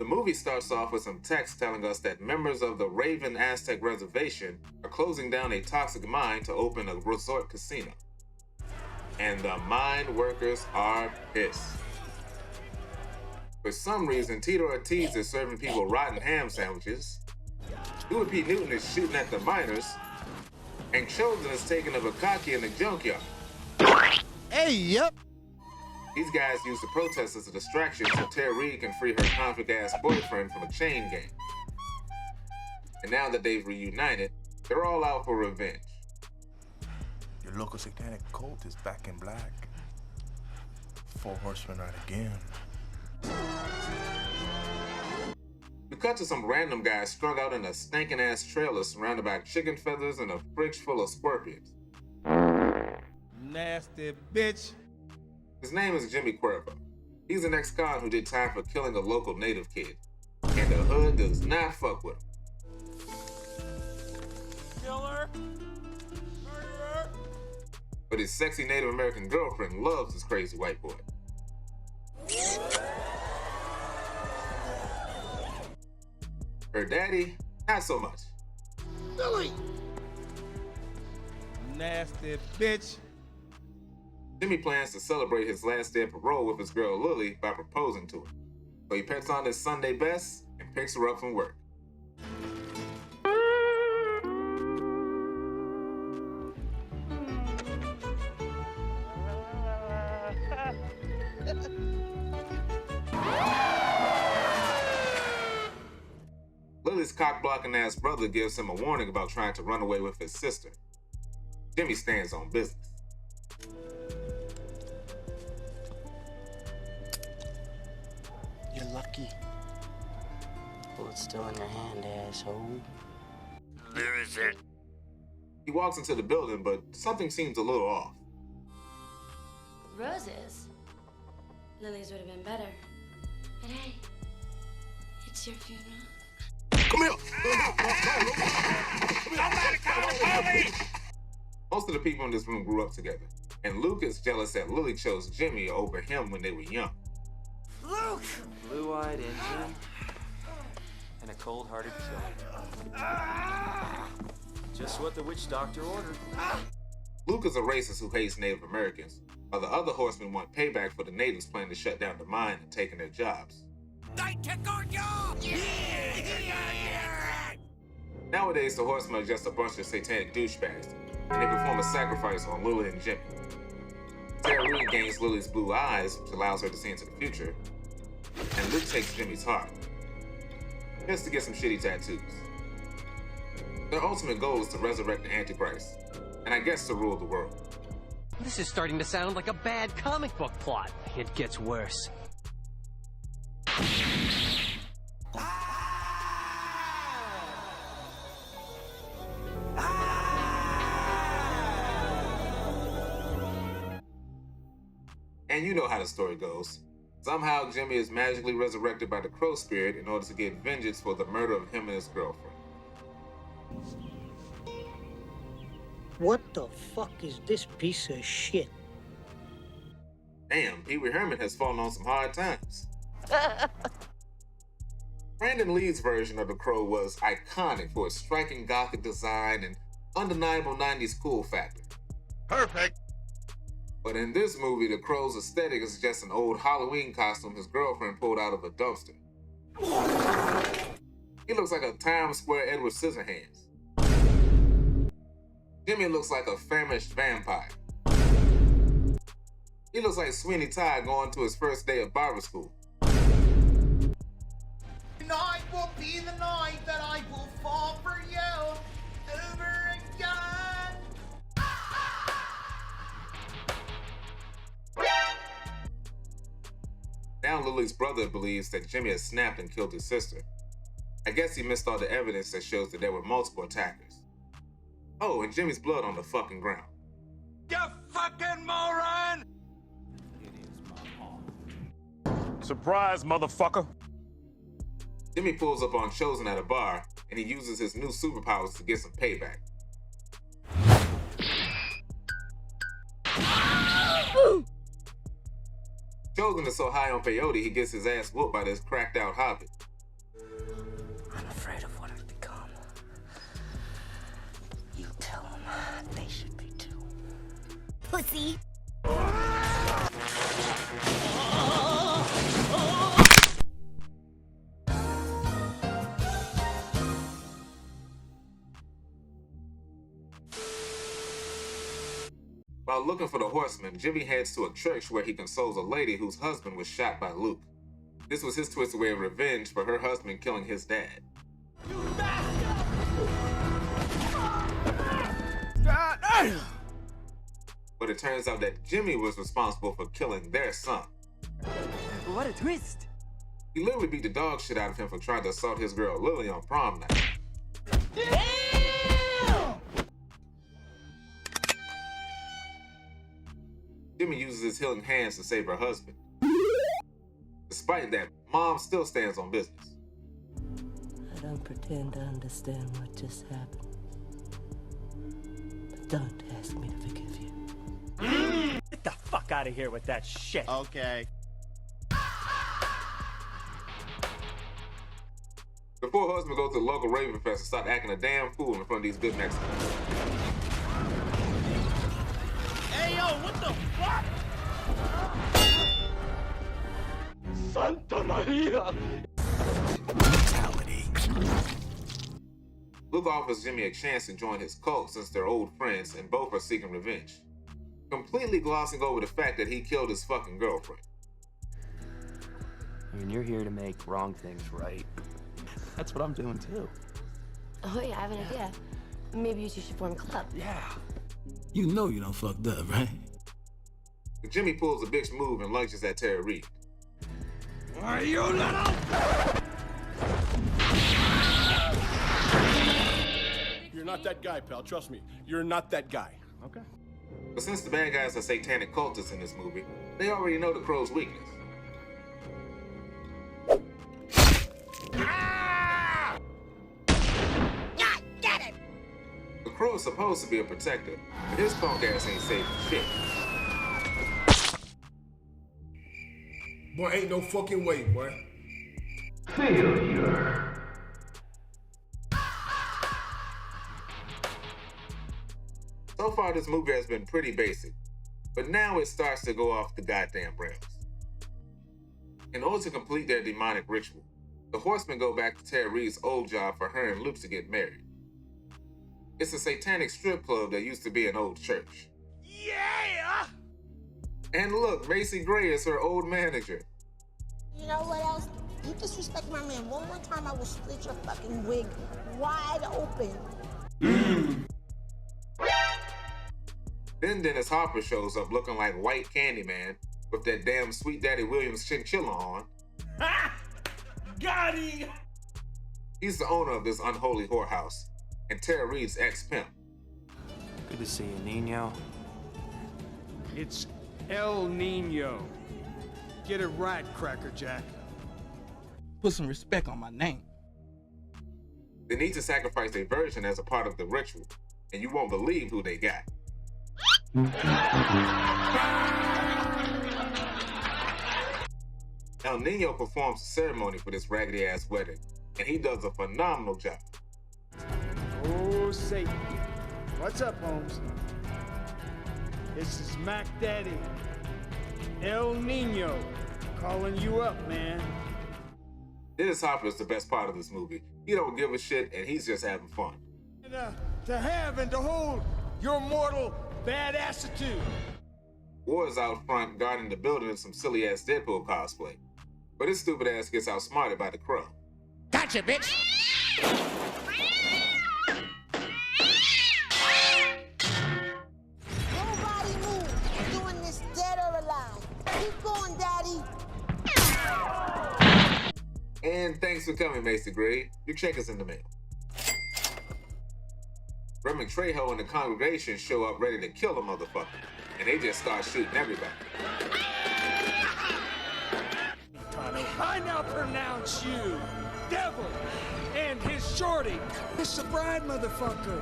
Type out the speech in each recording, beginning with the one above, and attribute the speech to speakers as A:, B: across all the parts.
A: The movie starts off with some text telling us that members of the Raven Aztec Reservation are closing down a toxic mine to open a resort casino. And the mine workers are pissed. For some reason, Tito Ortiz is serving people rotten ham sandwiches, Louis P. Newton is shooting at the miners, and Chosen is taking a bukkake in the junkyard.
B: Hey, yep.
A: These guys use the protests as a distraction so Reid can free her convict-ass boyfriend from a chain gang. And now that they've reunited, they're all out for revenge.
C: Your local satanic cult is back in black. 4 horsemen right again.
A: We cut to some random guy strung out in a stinking-ass trailer surrounded by chicken feathers and a fridge full of scorpions.
B: Nasty bitch.
A: His name is Jimmy Cuervo. He's an ex-con who did time for killing a local native kid. And the hood does not fuck with him.
B: Killer. Murderer.
A: But his sexy Native American girlfriend loves this crazy white boy. Her daddy, not so much.
B: Lily. Nasty bitch.
A: Jimmy plans to celebrate his last day of parole with his girl Lily by proposing to her. So he puts on his Sunday best and picks her up from work. Lily's cock-blocking ass brother gives him a warning about trying to run away with his sister. Jimmy stands on business.
D: You're lucky. Bullet's still in your hand, asshole.
E: Where is it?
A: He walks into the building, but something seems a little off.
F: Roses? Lily's would have been better. But hey, it's your funeral.
A: Come here! Somebody call the police! Most of the people in this room grew up together, and Luke is jealous that Lily chose Jimmy over him when they were young.
E: Luke!
G: Blue-eyed Indian and a cold-hearted killer. Just what the witch doctor ordered.
A: Luke is a racist who hates Native Americans, while the other horsemen want payback for the natives planning to shut down the mine and taking their jobs.
E: They took our job! Yeah!
A: Nowadays, the horsemen are just a bunch of satanic douchebags, and they perform a sacrifice on Lily and Jimmy. Reid gains Lily's blue eyes, which allows her to see into the future, and Luke takes Jimmy's heart, just to get some shitty tattoos. Their ultimate goal is to resurrect the Antichrist, and I guess to rule the world.
H: This is starting to sound like a bad comic book plot. It gets worse.
A: And you know how the story goes. Somehow Jimmy is magically resurrected by the Crow Spirit in order to get vengeance for the murder of him and his girlfriend.
I: What the fuck is this piece of shit?
A: Damn, Pee Wee Herman has fallen on some hard times. Brandon Lee's version of the Crow was iconic for its striking gothic design and undeniable 90s cool factor.
E: Perfect!
A: But in this movie, the Crow's aesthetic is just an old Halloween costume his girlfriend pulled out of a dumpster. He looks like a Times Square Edward Scissorhands. Jimmy looks like a famished vampire. He looks like Sweeney Todd going to his first day of barber school.
B: Tonight will be the night that I will fall for you over again.
A: Now Lily's brother believes that Jimmy has snapped and killed his sister. I guess he missed all the evidence that shows that there were multiple attackers. Oh, and Jimmy's blood on the fucking ground.
E: You fucking moron!
J: Surprise, motherfucker!
A: Jimmy pulls up on Chosen at a bar, and he uses his new superpowers to get some payback. Chosen is so high on peyote, he gets his ass whooped by this cracked out hobbit.
K: pussy.
A: While looking for the horseman, Jimmy heads to a church where he consoles a lady whose husband was shot by Luke. This was his twisted way of revenge for her husband killing his dad. But it turns out that Jimmy was responsible for killing their son.
L: What a twist!
A: He literally beat the dog shit out of him for trying to assault his girl Lily on prom night. Jimmy uses his healing hands to save her husband. Despite that, Mom still stands on business.
M: I don't pretend to understand what just happened. But don't ask me to forgive you.
L: Get the fuck out of here with that shit.
B: Okay.
A: Before husband goes to the local Raven Fest and start acting a damn fool in front of these good Mexicans.
B: Hey, yo, what the fuck?
J: Santa Maria!
C: Brutality.
A: Luke offers Jimmy a chance to join his cult since they're old friends and both are seeking revenge, completely glossing over the fact that he killed his fucking girlfriend.
G: I mean, you're here to make wrong things right.
C: That's what I'm doing too.
F: Oh, yeah, I have an idea. Maybe you two should form a club.
C: Yeah. You know you done fucked up, right?
A: Jimmy pulls a bitch move and lunges at Tara Reid.
E: Are you little?
J: You're not that guy, pal. Trust me. You're not that guy. Okay.
A: But since the bad guys are satanic cultists in this movie, they already know the Crow's weakness.
K: Get it!
A: The Crow is supposed to be a protector, but his punk ass ain't safe for shit.
J: Boy, ain't no fucking way, boy.
E: Failure.
A: So far, this movie has been pretty basic, but now it starts to go off the goddamn rails. In order to complete their demonic ritual, the horsemen go back to Tara Reid's old job for her and Luke to get married. It's a satanic strip club that used to be an old church.
B: Yeah!
A: And look, Macy Gray is her old manager.
K: You know what else? You disrespect my man one more time, I will split your fucking wig wide open.
A: Then Dennis Hopper shows up looking like White Candyman with that damn Sweet Daddy Williams chinchilla on.
B: Ha! Got him!
A: He's the owner of this unholy whorehouse and Tara Reid's ex-pimp.
G: Good to see you, Nino.
N: It's El Nino. Get it right, Cracker Jack.
O: Put some respect on my name.
A: They need to sacrifice a virgin as a part of the ritual, and you won't believe who they got. El Nino performs the ceremony for this raggedy-ass wedding, and he does a phenomenal job.
N: Oh, Satan. What's up, Holmes? This is Mac Daddy. El Nino. Calling you up, man.
A: Dennis Hopper is the best part of this movie. He don't give a shit, and he's just having fun.
N: And, to have and to hold your mortal bad attitude.
A: War is out front guarding the building in some silly-ass Deadpool cosplay, but his stupid ass gets outsmarted by the Crow.
B: Gotcha, bitch!
K: Nobody move. You're doing this dead or alive. Keep going, Daddy.
A: And thanks for coming, Macy Gray. Your check is in the mail. Reverend Trejo and the congregation show up ready to kill a motherfucker, and they just start shooting everybody.
N: I now pronounce you devil and his shorty, Mr. Bride, motherfucker.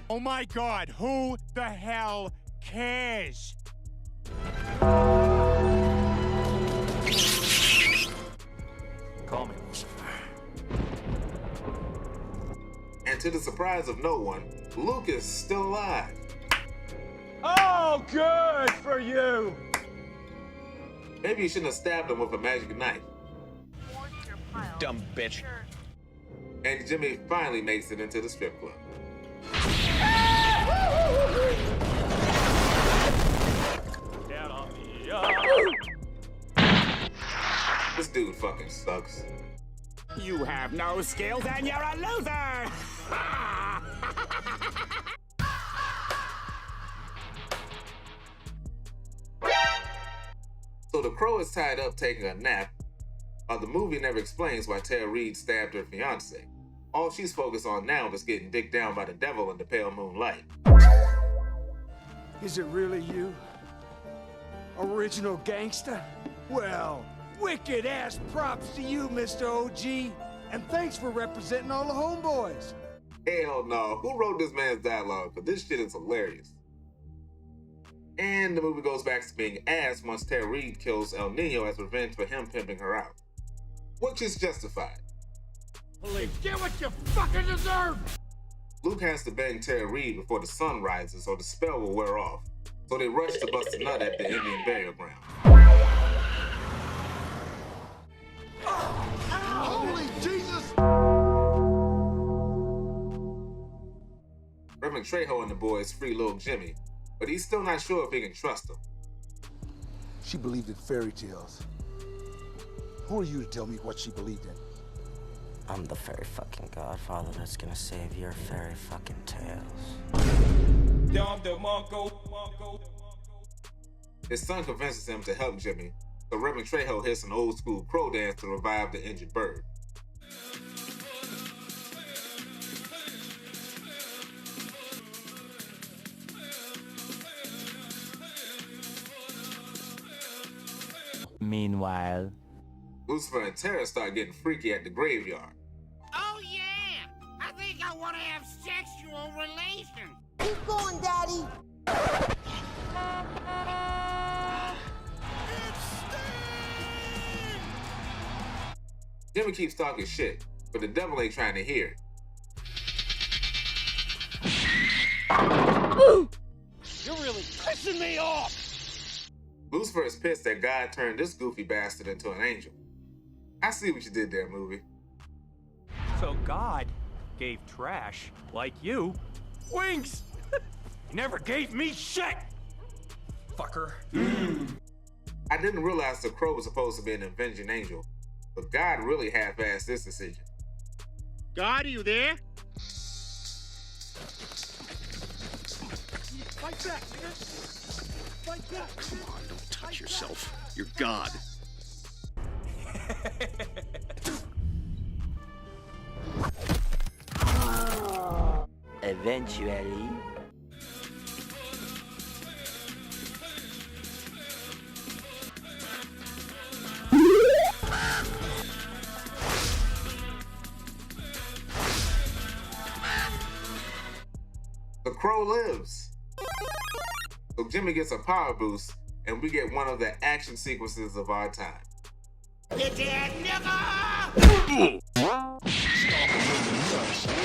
N: Oh my God, who the hell cares?
G: Call me, Lucifer.
A: to the surprise of no one, Luke is still alive.
L: Oh, good for you!
A: Maybe you shouldn't have stabbed him with a magic knife.
E: Dumb bitch.
A: And Jimmy finally makes it into the strip club.
L: Down on me.
A: This dude fucking sucks.
E: You have no skills and you're a loser!
A: So the Crow is tied up taking a nap, while the movie never explains why Tara Reid stabbed her fiance. All she's focused on now is getting dicked down by the devil in the pale moonlight.
N: Is it really you? Original gangster? Well, wicked ass props to you, Mr. OG. And thanks for representing all the homeboys.
A: Hell no, who wrote this man's dialogue? But this shit is hilarious. And the movie goes back to being ass once Tara Reid kills El Nino as revenge for him pimping her out. Which is justified.
N: Police, get what you fucking deserve!
A: Luke has to bang Tara Reid before the sun rises or the spell will wear off. So they rush to bust a nut at the Indian burial ground.
N: Holy Jesus!
A: Reverend Trejo and the boys free little Jimmy, but he's still not sure if he can trust him.
P: She believed in fairy tales. Who are you to tell me what she believed in?
D: I'm the fairy fucking godfather that's gonna save your fairy fucking tales.
A: His son convinces him to help Jimmy, so Reverend Trejo hits an old school crow dance to revive the injured bird.
Q: Meanwhile,
A: Lucifer and Tara start getting freaky at the graveyard.
B: Oh, yeah! I think I want to have sexual relations.
K: Keep going, Daddy.
A: Jimmy keeps talking shit, but the devil ain't trying to hear.
E: You're really pissing me off!
A: Lucifer is pissed that God turned this goofy bastard into an angel. I see what you did there, movie.
L: So God gave trash, like you, wings! Never gave me shit! Fucker.
A: I didn't realize the crow was supposed to be an avenging angel, but God really half-assed this decision.
B: God, are you there?
N: Fight back, nigga! Fight back!
E: Come on, don't touch yourself. You're God.
D: Eventually.
A: The crow lives. So Jimmy gets a power boost, and we get one of the action sequences of our time.
B: You dead, nigga!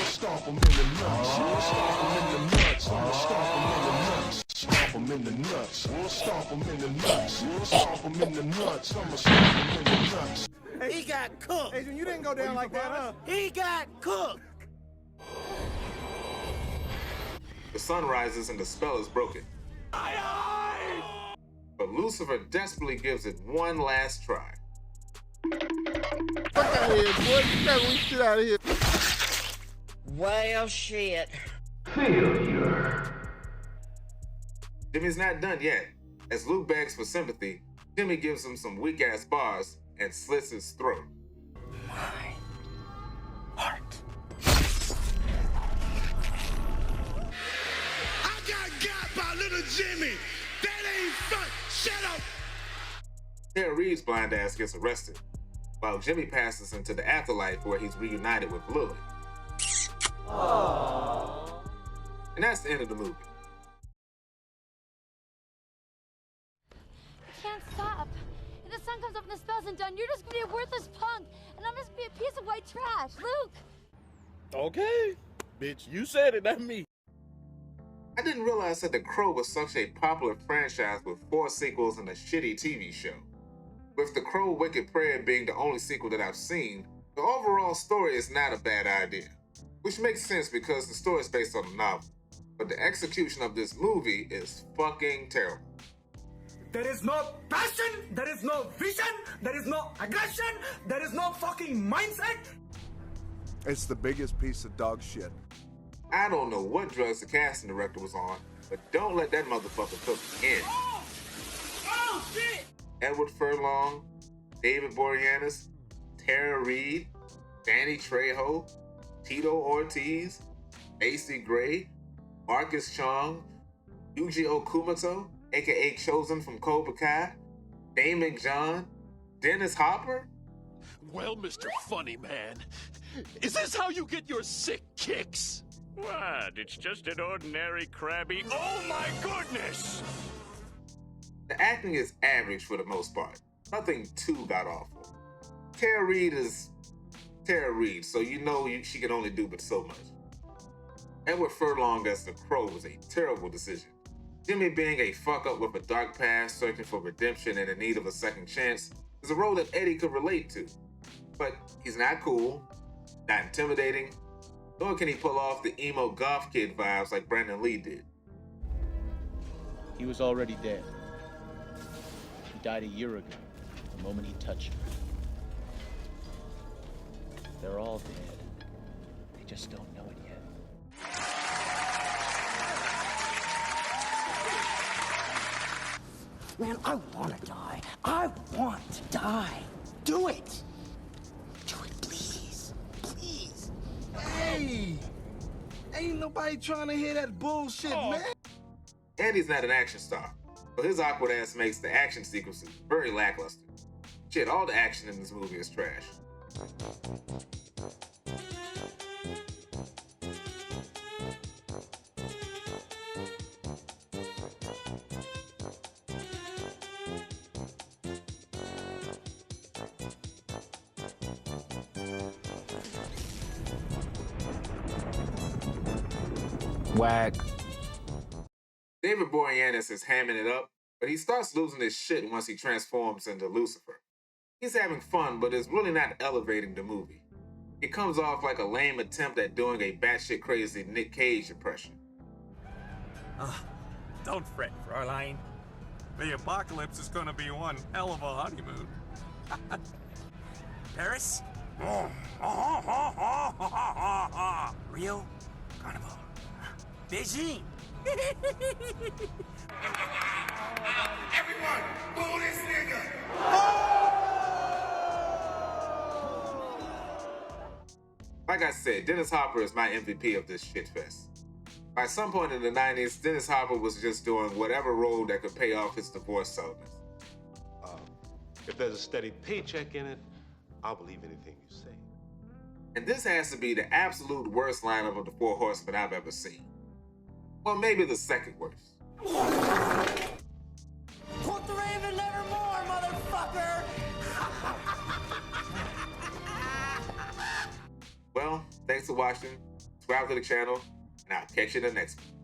C: Stomp him in the nuts. Stomp him in the nuts. Stomp him in the nuts. Stomp him in the nuts. Stomp him in the nuts. I'ma stomp him in the nuts.
B: He got cooked.
N: Adrian, you didn't go down like that, huh?
B: He got cooked.
A: The sun rises and the spell is broken. But Lucifer desperately gives it one last try.
N: Fuck out of here, boy. You got we shit out of here.
B: Well, shit.
A: Failure. Jimmy's not done yet. As Luke begs for sympathy, Jimmy gives him some weak-ass bars and slits his throat.
D: My heart.
E: I got by little Jimmy. That ain't fun. Shut up.
A: Tara Reid's blind ass gets arrested, while Jimmy passes into the afterlife where he's reunited with Lily. Aww. And that's the end of the movie.
F: You can't stop. If the sun comes up and the spell's done, you're just gonna be a worthless punk, and I'm just gonna be a piece of white trash. Luke!
J: Okay.
Q: bitch. You said it, not me.
A: I didn't realize that The Crow was such a popular franchise with 4 sequels and a shitty TV show. With The Crow Wicked Prayer being the only sequel that I've seen, the overall story is not a bad idea. Which makes sense because the story is based on a novel. But the execution of this movie is fucking terrible.
E: There is no passion, there is no vision, there is no aggression, there is no fucking mindset.
C: It's the biggest piece of dog shit.
A: I don't know what drugs the casting director was on, but don't let that motherfucker cook in.
E: Oh shit!
A: Edward Furlong, David Boreanaz, Reid, Danny Trejo, Tito Ortiz, Macy Gray, Marcus Chong, Yuji Okumoto, aka Chosen from Cobra Kai, Damon John, Dennis Hopper.
Q: Well, Mr. Funny Man, is this how you get your sick kicks?
R: What? It's just an ordinary crabby. Oh my goodness!
A: The acting is average for the most part. Nothing too god awful. Tara Reid is Tara Reid, so you know she can only do but so much. Edward Furlong as the Crow was a terrible decision. Jimmy being a fuck up with a dark past, searching for redemption and in need of a second chance, is a role that Eddie could relate to. But he's not cool, not intimidating, nor can he pull off the emo goth kid vibes like Brandon Lee did.
S: He was already dead. He died a year ago, the moment he touched her. They're all dead. They just don't know it yet.
D: Man, I want to die. I want to die. Do it. Do it, please. Please.
N: Hey! Ain't nobody trying to hear that bullshit, man.
A: Andy's not an action star, but his awkward ass makes the action sequences very lackluster. Shit, all the action in this movie is trash.
D: Whack.
A: David Boreanaz is hamming it up, but he starts losing his shit once he transforms into Lucifer. He's having fun, but is really not elevating the movie. It comes off like a lame attempt at doing a batshit crazy Nick Cage impression.
T: Don't fret, Fräulein. The apocalypse is gonna be one hell of a honeymoon. Paris? Rio? Carnival. Beijing!
E: Everyone, boo this nigga!
A: Like I said, Dennis Hopper is my MVP of this shitfest. By some point in the 90s, Dennis Hopper was just doing whatever role that could pay off his divorce settlements.
U: If there's a steady paycheck in it, I'll believe anything you say.
A: And this has to be the absolute worst lineup of the Four Horsemen I've ever seen. Well, maybe the second worst.
E: Quote the Raven nevermore, motherfucker!
A: Well, thanks for watching. Subscribe to the channel, and I'll catch you in the next one.